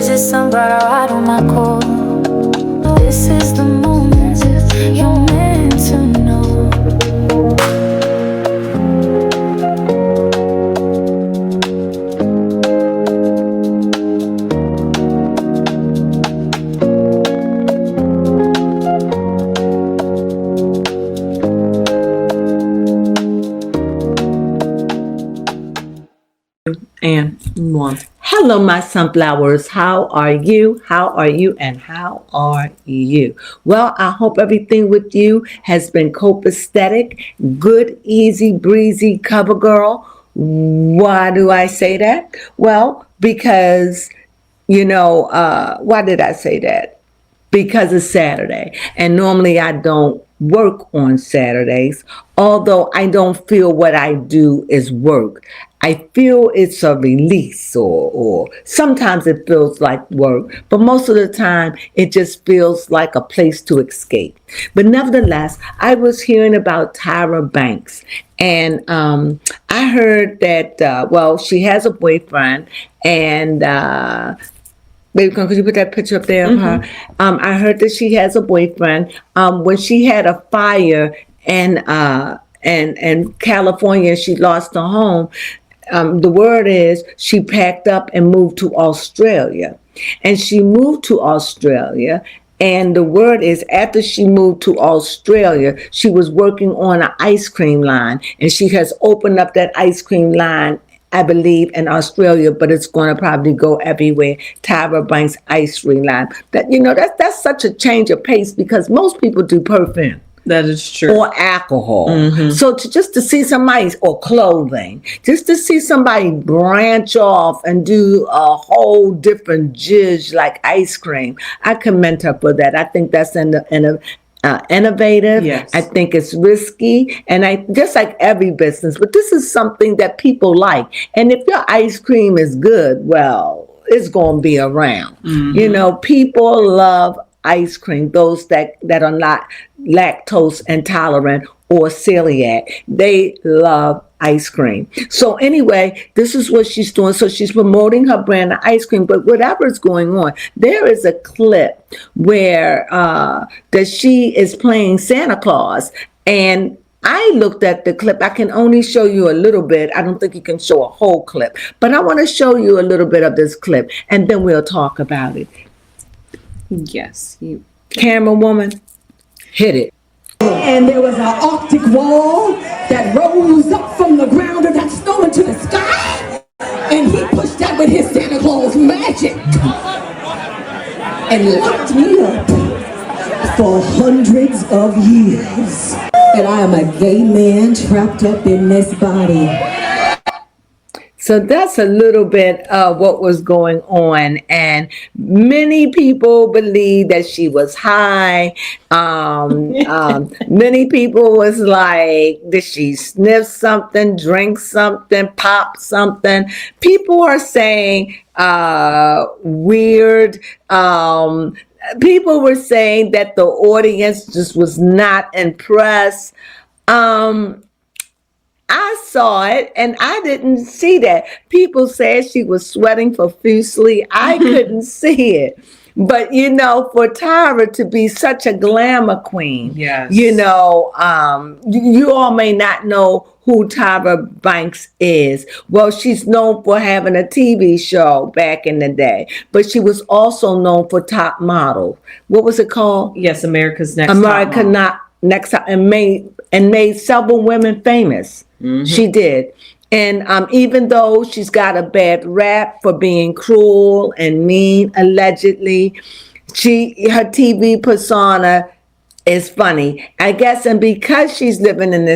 Is it somebody I don't my call? This is the moment you're meant to know. And one. Hello, my sunflowers. How are you? How are you? And how are you? Well, I hope everything with you has been copacetic, good, easy, breezy, cover girl. Why do I say that? Well, because, why did I say that? Because it's Saturday. And normally I don't work on Saturdays, although I don't feel what I do is work. I feel it's a release, or sometimes it feels like work, but most of the time it just feels like a place to escape. But nevertheless, I was hearing about Tyra Banks, and I heard that, she has a boyfriend, and baby, could you put that picture up there of her? I heard that she has a boyfriend. When she had a fire in California, she lost her home. The word is she packed up and moved to Australia. And she moved to Australia. And the word is after she moved to Australia, she was working on an ice cream line. And she has opened up that ice cream line, I believe, in Australia, but it's going to probably go everywhere. Tyra Banks ice cream line. That's such a change of pace, because most people do perfume. That is true. Or alcohol. So just to see somebody, or clothing, just to see somebody branch off and do a whole different jizz like ice cream, I commend her for that. I think that's innovative. Yes. I think it's risky, and I just like every business, but this is something that people like. And if your ice cream is good, well, it's going to be around. People love ice cream. Those that are not lactose intolerant or celiac, they love ice cream. So anyway, this is what she's doing. So she's promoting her brand of ice cream, but whatever is going on, there is a clip where that she is playing Santa Claus, and I looked at the clip. I can only show you a little bit. I don't think you can show a whole clip, but I want to show you a little bit of this clip, and then we'll talk about it. Yes. Camera woman, hit it. And there was an Arctic wall that rose up from the ground of that snow into the sky. And he pushed that with his Santa Claus magic. And locked me up for hundreds of years. And I am a gay man trapped up in this body. So that's a little bit of what was going on. And many people believe that she was high. Many people was like, did she sniff something, drink something, pop something? People are saying weird. People were saying that the audience just was not impressed. I saw it and I didn't see that. People said she was sweating profusely. I couldn't see it. But, for Tyra to be such a glamour queen, yes. You all may not know who Tyra Banks is. Well, she's known for having a TV show back in the day, but she was also known for Top Model. What was it called? Yes, America's Next Top Model. And made several women famous. She did. And even though she's got a bad rap for being cruel and mean, allegedly, her TV persona is funny, I guess. And because she's living in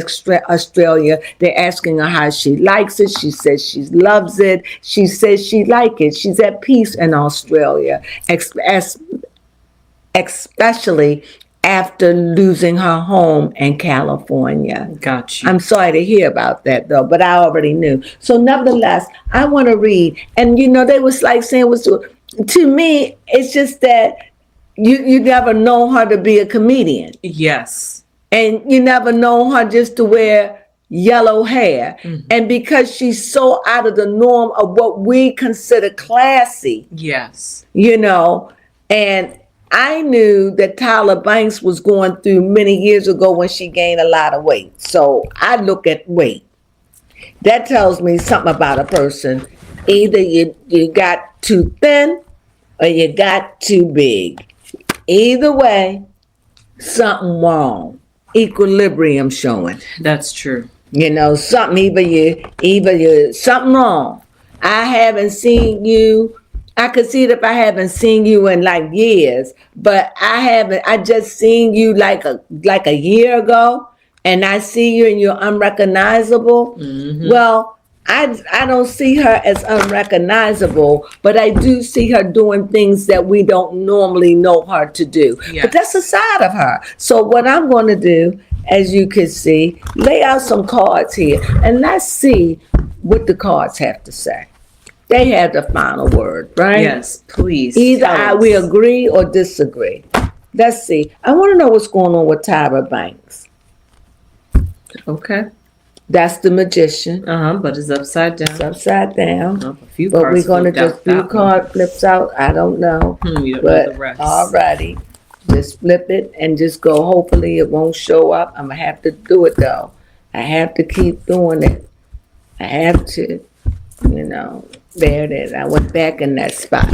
Australia, they're asking her how she likes it. She says she loves it. She says she likes it. She's at peace in Australia, especially after losing her home in California. Got you. I'm sorry to hear about that, though, but I already knew. So nevertheless, I want to read. And, they was like saying, to me, it's just that you never know her to be a comedian. Yes. And you never know her just to wear yellow hair. And because she's so out of the norm of what we consider classy, Yes. and I knew that Tyra Banks was going through many years ago when she gained a lot of weight. So I look at weight. That tells me something about a person. Either you got too thin or you got too big. Either way, something wrong. Equilibrium showing. That's true. Something either you something wrong. I haven't seen you. I could see it if I haven't seen you in like years, but I just seen you like a year ago, and I see you and you're unrecognizable. Well, I don't see her as unrecognizable, but I do see her doing things that we don't normally know her to do. Yes. But that's a side of her. So what I'm going to do, as you can see, lay out some cards here, and let's see what the cards have to say. They have the final word, right? Yes, please. Either we agree or disagree. Let's see. I want to know what's going on with Tyra Banks. Okay. That's the magician. But it's upside down. It's upside down. A few But cards we're going to flipped out just few that card one. flips out. I don't know. You don't But know the rest. alrighty. Just flip it and just go. Hopefully it won't show up. I'm going to have to do it though. I have to keep doing it. I have to. There it is. I went back in that spot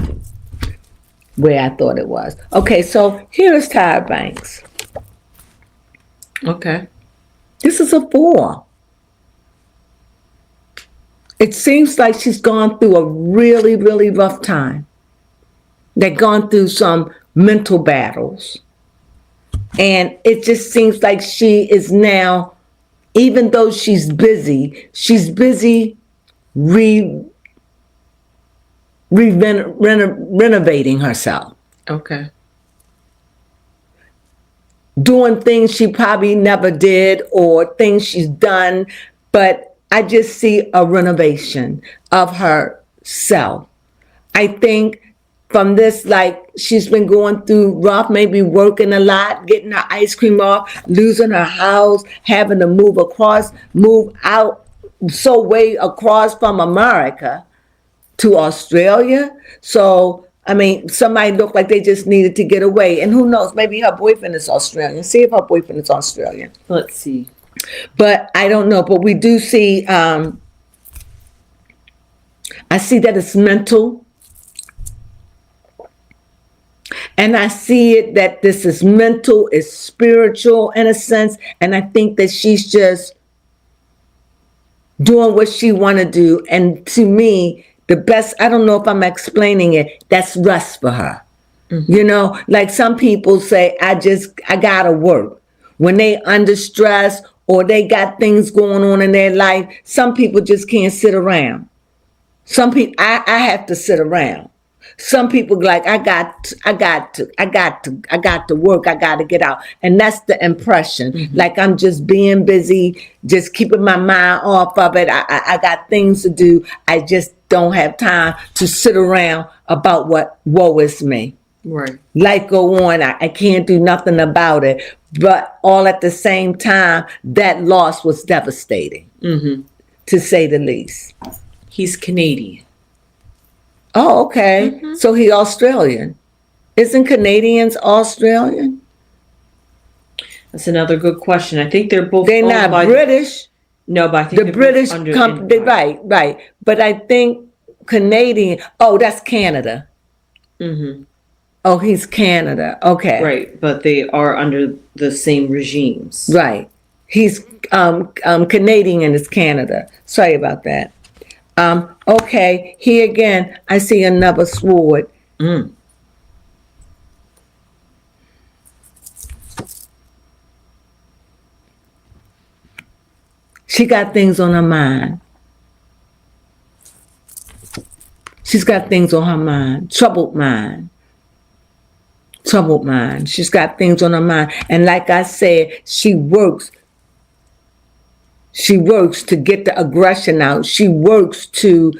where I thought it was. Okay, so here is Tyra Banks. Okay. This is a 4. It seems like she's gone through a really, really rough time. They've gone through some mental battles. And it just seems like she is now, even though she's busy renovating herself. Okay. Doing things she probably never did or things she's done, but I just see a renovation of herself. I think from this, like, she's been going through rough, maybe working a lot, getting her ice cream off, losing her house, having to move out so way across from America to Australia. So, I mean, somebody looked like they just needed to get away. And who knows, maybe her boyfriend is Australian. See if her boyfriend is Australian. Let's see. But I don't know. But we do see, I see that it's mental. And I see it that this is mental, it's spiritual in a sense. And I think that she's just doing what she want to do. And to me, the best, I don't know if I'm explaining it, that's rest for her. Like some people say, I gotta work. When they under stress or they got things going on in their life, some people just can't sit around. Some people, I have to sit around. Some people like, I got to work. I got to get out. And that's the impression. Like I'm just being busy, just keeping my mind off of it. I got things to do. I just don't have time to sit around about what woe is me. Right. Life go on. I can't do nothing about it. But all at the same time, that loss was devastating, to say the least. He's Canadian. Oh, okay. So he Australian. Isn't Canadians Australian? That's another good question. I think they're both. They're not British. No, but I think The British company, right. But I think Canadian. Oh, that's Canada. Oh, he's Canada. Okay. Right, but they are under the same regimes. Right. He's Canadian and it's Canada. Sorry about that. Okay, here again, I see another sword. She got things on her mind. She's got things on her mind. Troubled mind. She's got things on her mind. And like I said, she works to get the aggression out. She works to,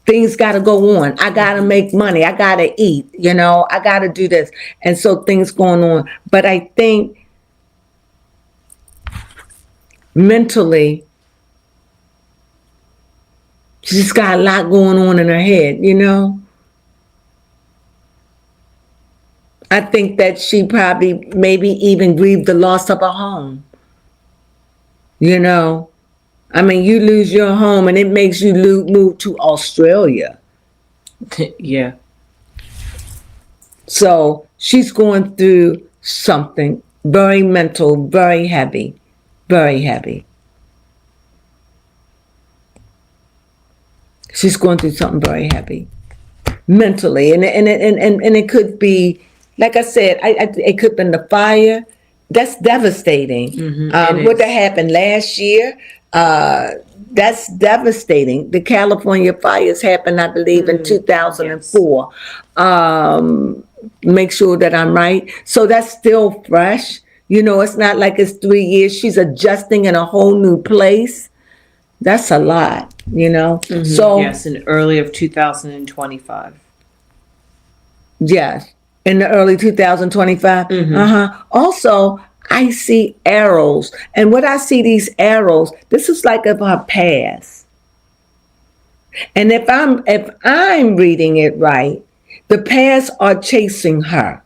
things got to go on. I got to make money. I got to eat, I got to do this. And so things going on. But I think mentally, she's got a lot going on in her head, you know? I think that she probably maybe even grieved the loss of a home. You know? I mean, you lose your home and it makes you move to Australia. Yeah. So she's going through something very mental, very heavy, very heavy. She's going through something very heavy mentally, and it could be, like I said, it could have been the fire. That's devastating. What that happened last year, that's devastating. The California fires happened, I believe, in 2004. Make sure that I'm right. So that's still fresh. You know, it's not like it's 3 years. She's adjusting in a whole new place. That's a lot, you know. So Yes, in early of 2025. yes, in the early 2025. Also, I see arrows, and what I see these arrows, this is like of her past. And if I'm reading it right, the past are chasing her.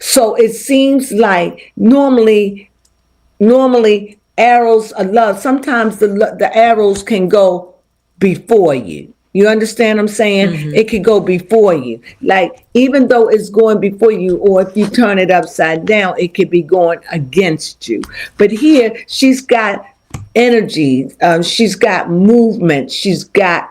So it seems like normally arrows of love, sometimes the arrows can go before you. You understand what I'm saying? It could go before you. Like, even though it's going before you, or if you turn it upside down, it could be going against you. But here, she's got energy. She's got movement. She's got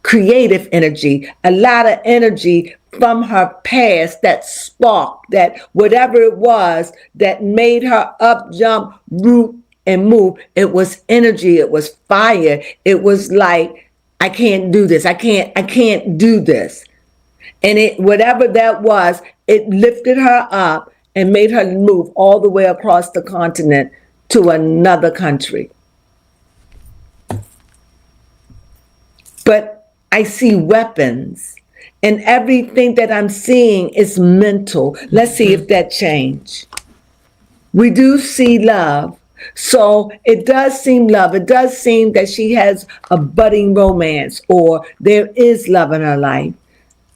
creative energy, a lot of energy from her past, that spark, that whatever it was that made her up, jump, root, and move. It was energy. It was fire. It was like, I can't do this. I can't do this. And it, whatever that was, it lifted her up and made her move all the way across the continent to another country. But I see weapons, and everything that I'm seeing is mental. Let's see if that changed. We do see love. So it does seem love. It does seem that she has a budding romance, or there is love in her life.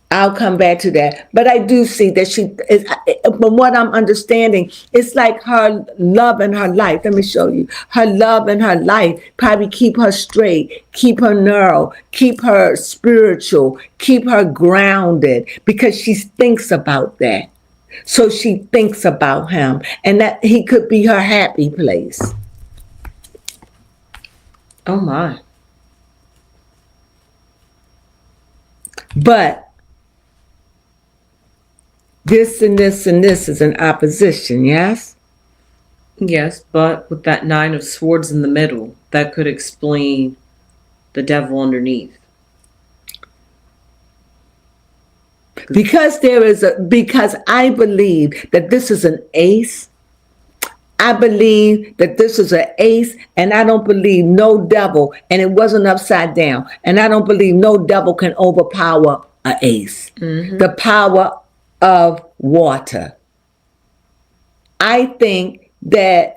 I'll come back to that. But I do see that she is, from what I'm understanding, it's like her love in her life. Let me show you. Her love in her life probably keep her straight, keep her narrow, keep her spiritual, keep her grounded, because she thinks about that. So she thinks about him, and that he could be her happy place. Oh my. But this and this and this is in opposition, yes? Yes, but with that 9 of Swords in the middle, that could explain the devil underneath. Because I believe that this is an ace. I believe that this is an ace, and I don't believe no devil, and it wasn't upside down. And I don't believe no devil can overpower an ace. The power of water. I think that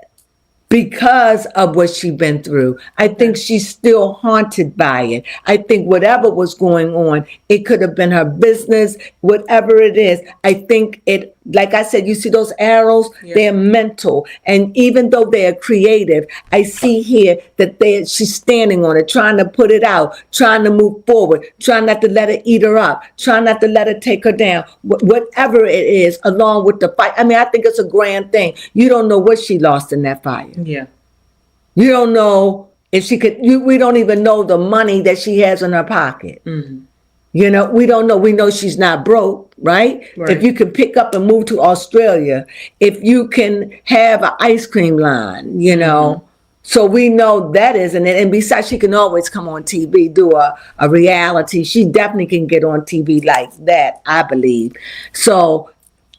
because of what she's been through, I think she's still haunted by it. I think whatever was going on, it could have been her business, whatever it is. I think it, like I said, you see those arrows, they're mental. And even though they're creative, I see here that she's standing on it, trying to put it out, trying to move forward, trying not to let it eat her up, trying not to let it take her down, whatever it is, along with the fight. I mean, I think it's a grand thing. You don't know what she lost in that fire. Yeah. You don't know if she could, we don't even know the money that she has in her pocket. You know, we don't know. We know she's not broke, right? If you can pick up and move to Australia, if you can have an ice cream line, you know. So we know that isn't it. And besides, she can always come on TV, do a reality. She definitely can get on TV like that, I believe. So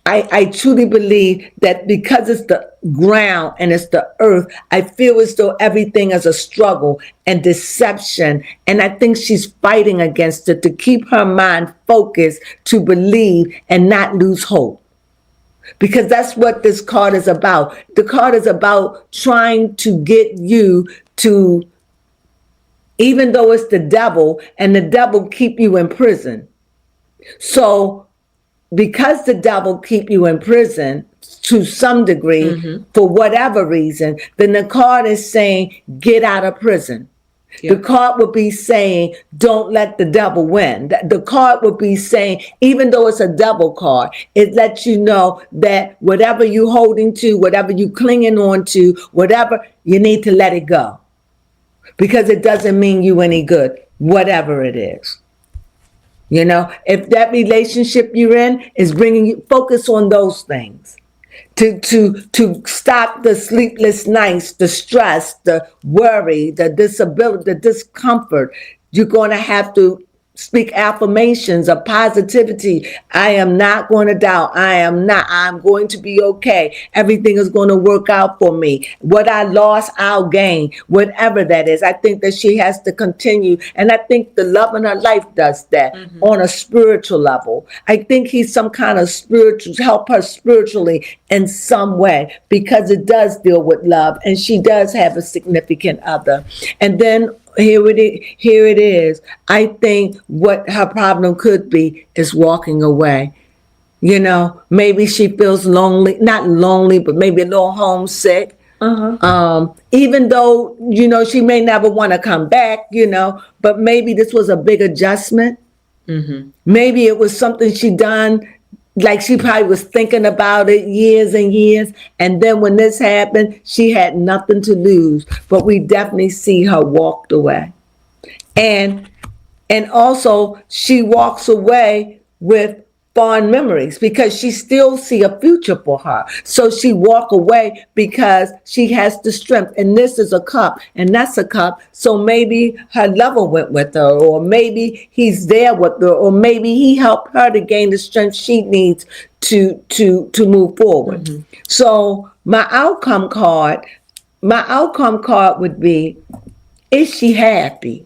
I truly believe that because it's the ground and it's the earth, I feel as though everything is a struggle and deception. And I think she's fighting against it to keep her mind focused, to believe and not lose hope. because that's what this card is about. The card is about trying to get you to, even though it's the devil, and the devil keep you in prison. So because the devil keep you in prison to some degree, for whatever reason, then the card is saying, get out of prison. The card would be saying, don't let the devil win. The card would be saying, even though it's a devil card, it lets you know that whatever you holding to, whatever you clinging on to, whatever, you need to let it go. Because it doesn't mean you any good, whatever it is. You know, if that relationship you're in is bringing you, focus on those things. To stop the sleepless nights, the stress, the worry, the disability, the discomfort. You're going to have to speak affirmations of positivity. I am not going to doubt. I'm going to be okay. Everything is going to work out for me. What I lost, I'll gain. Whatever that is. I think that she has to continue. And I think the love in her life does that on a spiritual level. I think he's some kind of spiritual, help her spiritually in some way, because it does deal with love. And she does have a significant other. And then here it is. I think what her problem could be is walking away. You know, maybe she feels lonely, not lonely, but maybe a little homesick. Even though, you know, she may never want to come back, you know, but maybe this was a big adjustment. Maybe it was something she done, like she probably was thinking about it years and years. And then when this happened, she had nothing to lose. But we definitely see her walked away. And also she walks away with fond memories because she still see a future for her. So she walk away because she has the strength. And this is a cup and that's a cup. So maybe her lover went with her, or maybe he's there with her, or maybe he helped her to gain the strength she needs to move forward. So my outcome card would be, is she happy?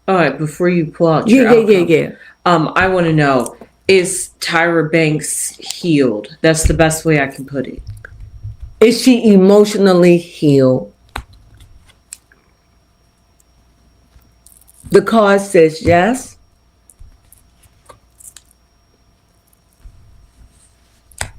All right, before you pull out your outcome, I want to know, is Tyra Banks healed? That's the best way I can put it. Is she emotionally healed? The card says yes.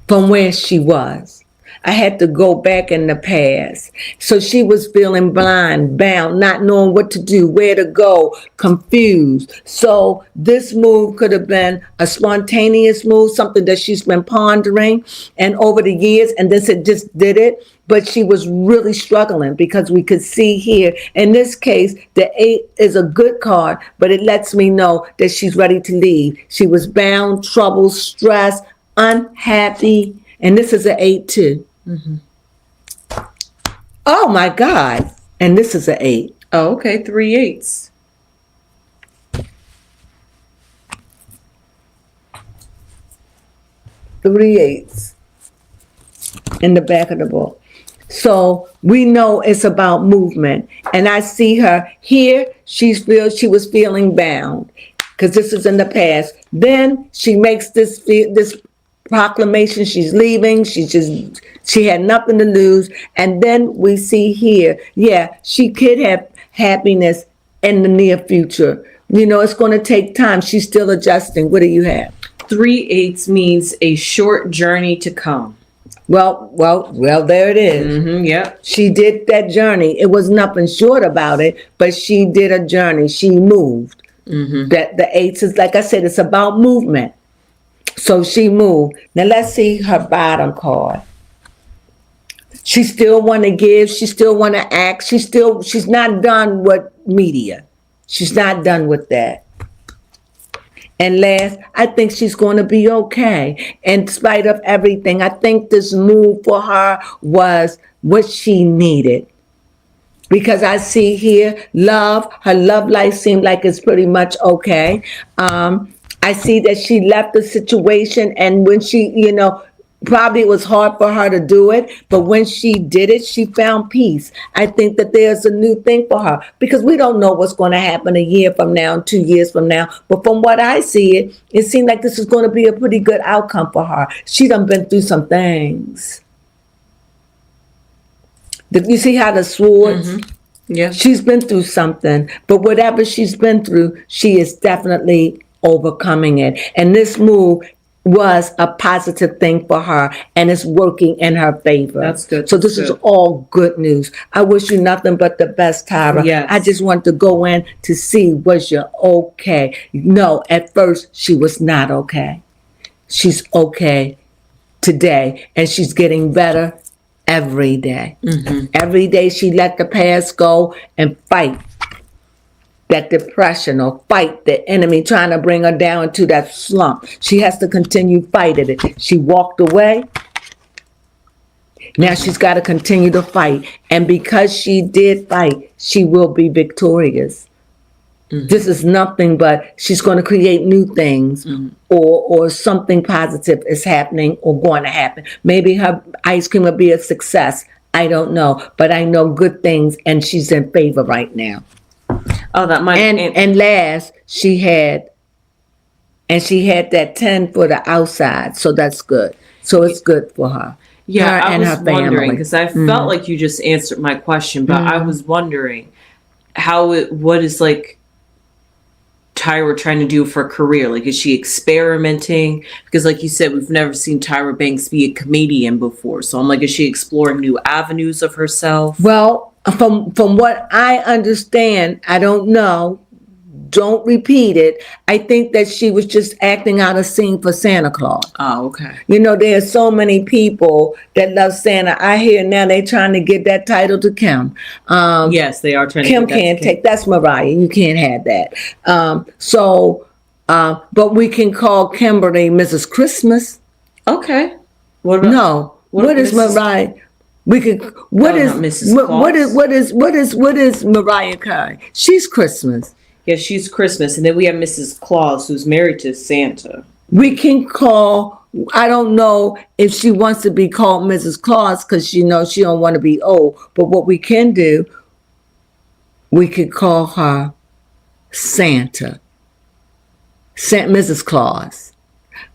From where she was. I had to go back in the past. So she was feeling blind, bound, not knowing what to do, where to go, confused. So this move could have been a spontaneous move, something that she's been pondering and over the years, and this it just did it. But she was really struggling because we could see here, in this case, the 8 is a good card, but it lets me know that she's ready to leave. She was bound, troubled, stressed, unhappy, and this is an 8 too. Oh my God. And this is an 8. Oh, okay. 3 8s. Three 8s in the back of the book. So we know it's about movement. And I see her here. She was feeling bound because this is in the past. Then she makes this proclamation. She's leaving. She had nothing to lose. And then we see here, she could have happiness in the near future. You know, it's going to take time. She's still adjusting. What do you have? 3 8s means a short journey to come. Well, there it is. Yep. She did that journey. It was nothing short about it, but she did a journey. She moved. That the 8s is, like I said, it's about movement. So she moved. Now let's see her bottom card. She still want to give. She still want to act. She's not done with media. She's not done with that. And last, I think she's going to be okay. In spite of everything, I think this move for her was what she needed. Because I see here, her love life seemed like it's pretty much okay. I see that she left the situation, and when she, Probably it was hard for her to do it, but when she did it, she found peace. I think that there's a new thing for her because we don't know what's going to happen a year from now, 2 years from now. But from what I see, it seemed like this is going to be a pretty good outcome for her. She done been through some things. You see how the swords? Yeah. She's been through something, but whatever she's been through, she is definitely overcoming it. And this move was a positive thing for her, and it's working in her favor. That's good. So this is all good news. I wish you nothing but the best, Tyra. Yes. I just want to go in to see, was you okay? No, at first she was not okay. She's okay today, and she's getting better every day. Every day she let the past go and fight that depression or fight the enemy trying to bring her down into that slump. She has to continue fighting it. She walked away. Now she's got to continue to fight. And because she did fight, she will be victorious. This is nothing but she's going to create new things or something positive is happening or going to happen. Maybe her ice cream will be a success. I don't know. But I know good things and she's in favor right now. Oh, that might. And last, she had that 10 for the outside, so that's good. So it's good for her. Yeah, her I and was her family. wondering because I felt like you just answered my question, but I was wondering what is like Tyra trying to do for a career? Like, is she experimenting? Because like you said, we've never seen Tyra Banks be a comedian before. So I'm like, is she exploring new avenues of herself? Well, from what I understand, I don't know. Don't repeat it. I think that she was just acting out a scene for Santa Claus. Oh, okay. You know, there are so many people that love Santa. I hear now they're trying to give that title to Kim. Yes, they are trying Kim to give that can't to Kim. take, that's Mariah. You can't have that. But we can call Kimberly Mrs. Christmas. Okay. What about No. What is Mrs. Mariah? We could. What is not Mrs. what is Mariah Carey? She's Christmas. Yeah, she's Christmas, and then we have Mrs. Claus, who's married to Santa. We can call. I don't know if she wants to be called Mrs. Claus because she knows she don't want to be old. But what we can do, we could call her Santa. Mrs. Claus.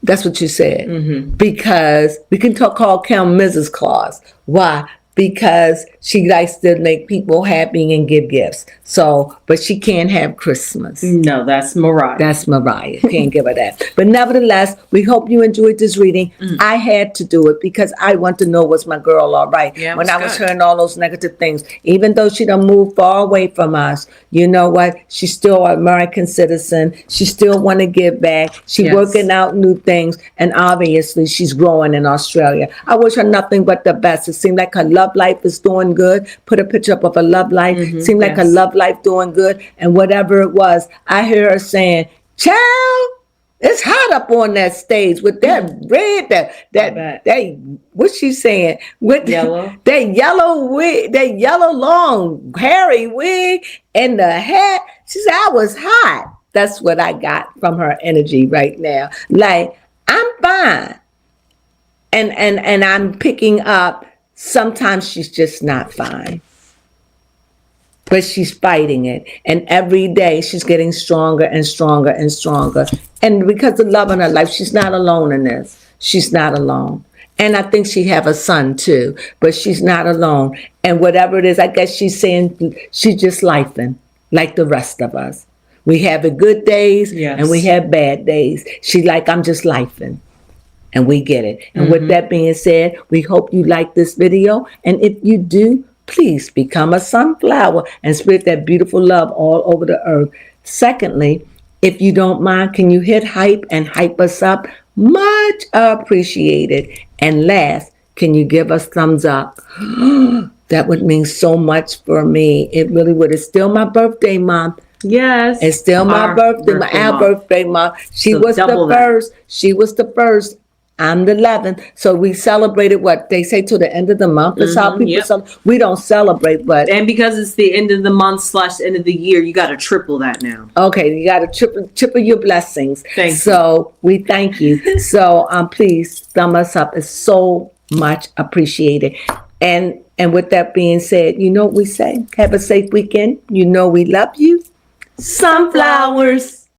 That's what you said. Because we can call Kim Mrs. Claus. Why? Because she likes to make people happy and give gifts. So, but she can't have Christmas. No, that's Mariah. That's Mariah. Can't give her that. But nevertheless, we hope you enjoyed this reading. I had to do it because I want to know, was my girl all right? Yeah, when I was good. hearing all those negative things, even though she done moved far away from us, you know what? She's still an American citizen. She still want to give back. She's Yes. working out new things. And obviously, she's growing in Australia. I wish her nothing but the best. It seemed like her love life is doing good. Put a picture up of her love life. Seemed like her Yes. love life doing good. And whatever it was, I hear her saying, "Child, it's hot up on that stage with that red, that what's she saying? With Yellow? that yellow wig, that yellow long hairy wig and the hat." She said, "I was hot." That's what I got from her energy right now. Like, I'm fine. And I'm picking up, sometimes she's just not fine. But she's fighting it. And every day she's getting stronger and stronger and stronger. And because of love in her life, she's not alone in this. She's not alone. And I think she have a son too, but she's not alone. And whatever it is, I guess she's saying she's just lifing like the rest of us. We have the good days and we have bad days. She's like, I'm just lifing. And we get it. And with that being said, we hope you like this video. And if you do, please become a sunflower and spread that beautiful love all over the earth. Secondly, if you don't mind, can you hit hype and hype us up? Much appreciated. And last, can you give us thumbs up? That would mean so much for me. It really would. It's still my birthday month. Yes. It's still my birthday, our birthday month. She was the first. She was the first I'm the 11th. So we celebrated what they say to the end of the month. That's how people yep. celebrate. We don't celebrate, but And because it's the end of the month / end of the year, you got to triple that now. okay, you got to triple your blessings. Thank you. So we thank you. So please thumb us up. It's so much appreciated. And with that being said, you know what we say? Have a safe weekend. You know we love you. Sunflowers.